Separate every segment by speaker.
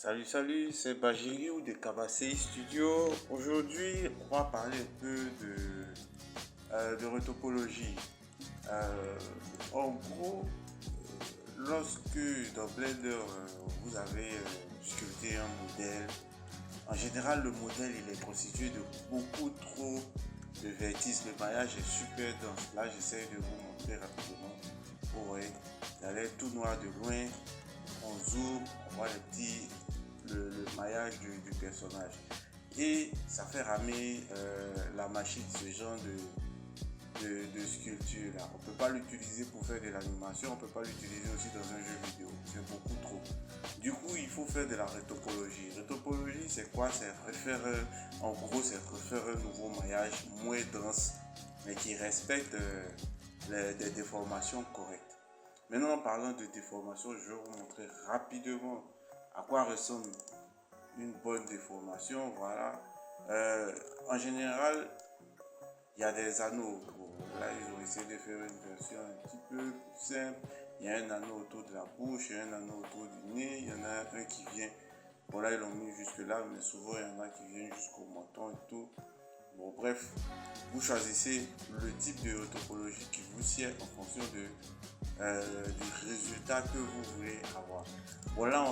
Speaker 1: Salut, c'est Bajiriou de Kabasei Studio. Aujourd'hui, on va parler un peu de retopologie. En gros, lorsque dans Blender, vous avez sculpté un modèle, en général, le modèle il est constitué de beaucoup trop de vertices. Le maillage est super dense. Là, j'essaie de vous montrer rapidement. Vous voyez, ça a l'air tout noir de loin. On zoome, on voit le maillage du personnage. Et ça fait ramer la machine, ce genre de sculpture là. On peut pas l'utiliser pour faire de l'animation, on peut pas l'utiliser aussi dans un jeu vidéo. C'est beaucoup trop. Du coup, il faut faire de la retopologie. Retopologie, c'est quoi? C'est refaire, en gros, c'est refaire un nouveau maillage moins dense, mais qui respecte des déformations correctes. Maintenant, en parlant de déformation, je vais vous montrer rapidement à quoi ressemble une bonne déformation. Voilà. En général, il y a des anneaux. Bon, là, ils ont essayé de faire une version un petit peu plus simple. Il y a un anneau autour de la bouche, il y a un anneau autour du nez, il y en a un qui vient. Bon, là, ils l'ont mis jusque là, mais souvent, il y en a qui viennent jusqu'au menton et tout. Bon, bref, vous choisissez le type de topologie qui vous sied en fonction du résultat que vous voulez avoir. Bon, là,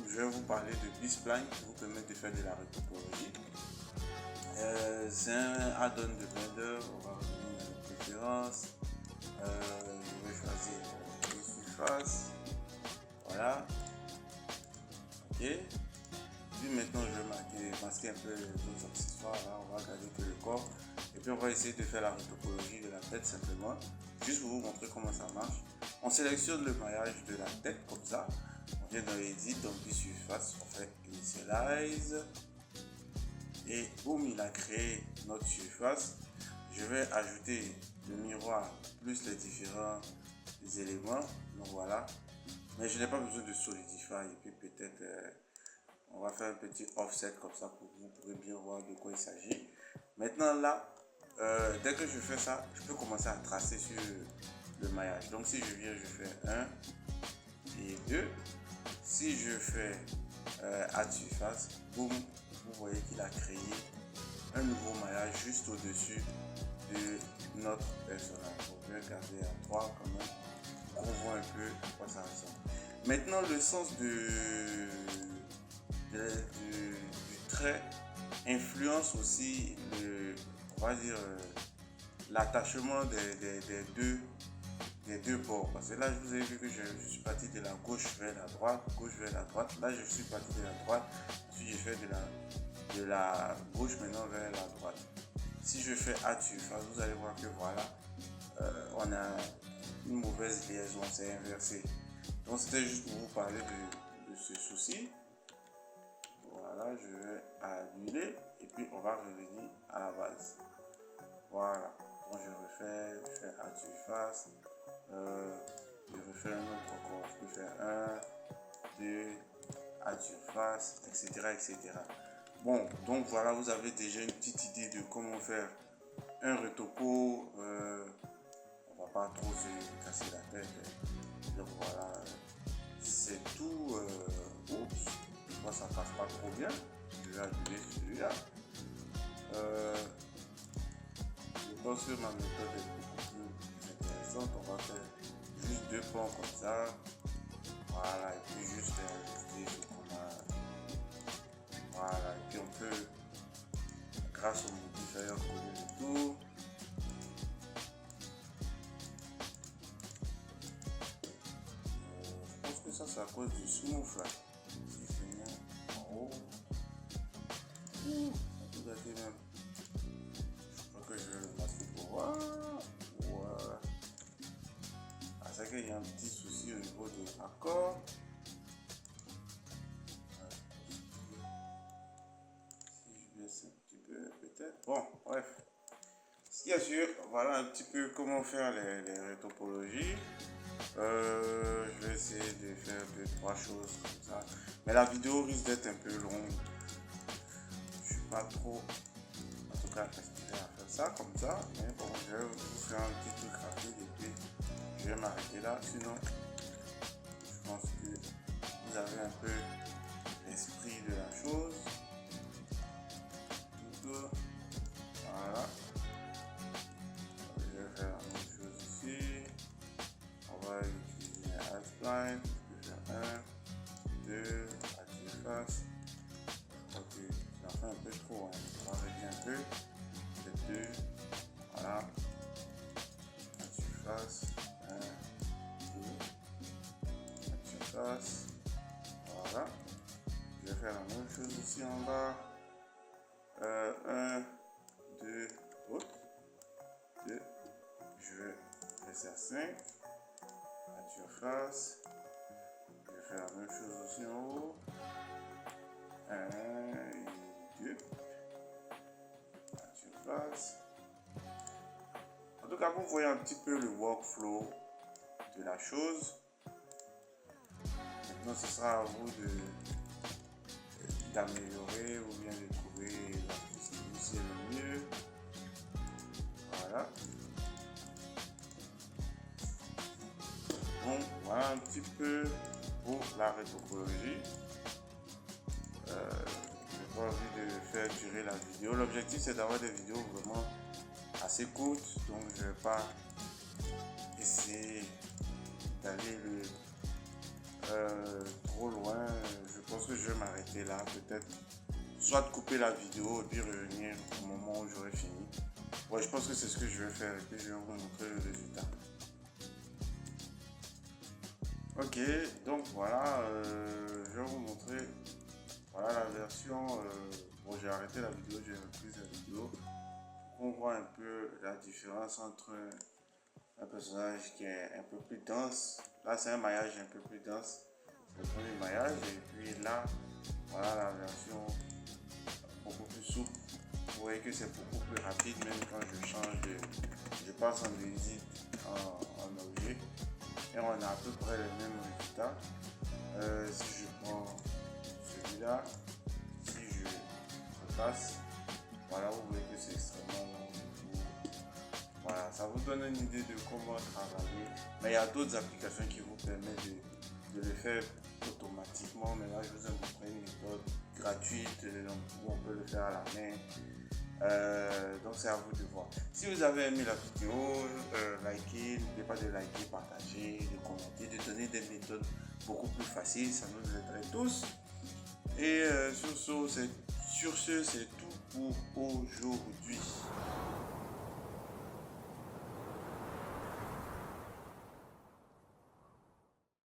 Speaker 1: je vais vous parler de B-Spline qui vous permet de faire de la retopologie. C'est un add-on de Blender. On va revenir à la préférence. Je vais choisir les surfaces. Voilà. Ok. Puis maintenant, je vais masquer un peu les autres accessoires. Là, on va garder que le corps. Et puis, on va essayer de faire la retopologie de la tête simplement. Juste pour vous montrer comment ça marche. On sélectionne le maillage de la tête comme ça. On vient dans Edit, dans B-Surface. On fait Initialize. Et boum, il a créé notre surface. Je vais ajouter le miroir plus les différents éléments. Donc voilà. Mais je n'ai pas besoin de Solidify. Et puis peut-être on va faire un petit offset comme ça pour que vous pourrez bien voir de quoi il s'agit. Maintenant là, dès que je fais ça, je peux commencer à tracer sur le maillage. Donc si je viens, je fais 1 et 2. Si je fais Add Surface, boum, vous voyez qu'il a créé un nouveau maillage juste au-dessus de notre personnage. On peut garder à 3 quand même, qu'on voit un peu à quoi ça ressemble. Maintenant, le sens du trait influence aussi on va dire l'attachement des deux bords. Parce que là, je vous ai vu que je suis parti de la gauche vers la droite, Là, je suis parti de la droite, ensuite je fais de la gauche maintenant vers la droite. Si je fais Add Surface, vous allez voir que voilà, on a une mauvaise liaison, c'est inversé. Donc c'était juste pour vous parler de ce souci. Voilà, je vais annuler et puis on va revenir à la base. Voilà, donc je fais Add Surface, je refais un autre encore, je peux faire 1, 2, Add Surface, etc. Bon, donc voilà, vous avez déjà une petite idée de comment faire un retopo. On va pas trop se casser la tête. Donc voilà, c'est tout. Oups, moi ça passe pas trop bien. Je vais annuler celui-là. Je pense que ma méthode est beaucoup plus intéressante. On va faire juste 2 pans comme ça. Voilà, et puis juste ajouter ce qu'on a. Voilà, et puis on peut, grâce au modifier, coller le tout. Je pense que ça c'est à cause du smooth là. Si je mets en haut. Tout gâté même. Je crois que je vais le masquer pour voir. Voilà. Ah, c'est qu'il y a un petit souci au niveau de l'accord. Si je baisse un petit peu, peut-être. Bon, bref. Ce qui est sûr, voilà un petit peu comment faire les retopologies. Je vais essayer de faire 2-3 choses comme ça. Mais la vidéo risque d'être un peu longue. Je suis pas trop, en tout cas, inspiré à faire ça comme ça. Mais bon, je vais vous faire un petit truc rapide et puis je vais m'arrêter là. Sinon, je pense que vous avez un peu l'esprit de la chose. Voilà. Je vais faire la même chose ici. On va utiliser un spline. Je vais faire 1, 2, interface. Je crois que j'en fais un peu trop. Hein. On va arrêter un peu. C'est 2. Voilà. Interface. 1, 2. Interface. Voilà. Je vais faire la même chose ici en bas. 1, 2, 2. Je vais laisser à 5. Interface. Je vais faire la même chose aussi en haut. 1 et 2. Interface. En tout cas, vous voyez un petit peu le workflow de la chose. Maintenant, ce sera à vous d'améliorer ou bien de trouver la possibilité le mieux. Voilà. Donc, voilà un petit peu pour la rétropologie. Je n'ai pas envie de faire durer la vidéo. L'objectif, c'est d'avoir des vidéos vraiment assez courtes. Donc, je ne vais pas essayer d'aller trop loin. Je pense que je vais m'arrêter là. Peut-être soit couper la vidéo et puis revenir au moment où j'aurai fini. Ouais, je pense que c'est ce que je vais faire et puis je vais vous montrer le résultat. Ok, donc voilà, je vais vous montrer voilà la version. Bon, j'ai arrêté la vidéo, j'ai repris la vidéo. On voit un peu la différence entre un personnage qui est un peu plus dense. Là, c'est un maillage un peu plus dense. C'est le premier maillage. Et puis là, voilà la version beaucoup plus souple. Vous voyez que c'est beaucoup plus rapide, même quand je change je passe en visite en objet. Et on a à peu près les mêmes résultats. Si je prends celui-là, si je repasse, voilà, vous voyez que c'est extrêmement long. Voilà, ça vous donne une idée de comment travailler. Mais il y a d'autres applications qui vous permettent de le faire automatiquement. Mais là, je vous ai montré une méthode gratuite où on peut le faire à la main. Donc c'est à vous de voir. Si vous avez aimé la vidéo, likez, n'oubliez pas de liker, partager, de commenter, de donner des méthodes beaucoup plus faciles, ça nous aiderait tous. Et sur ce, c'est tout pour aujourd'hui.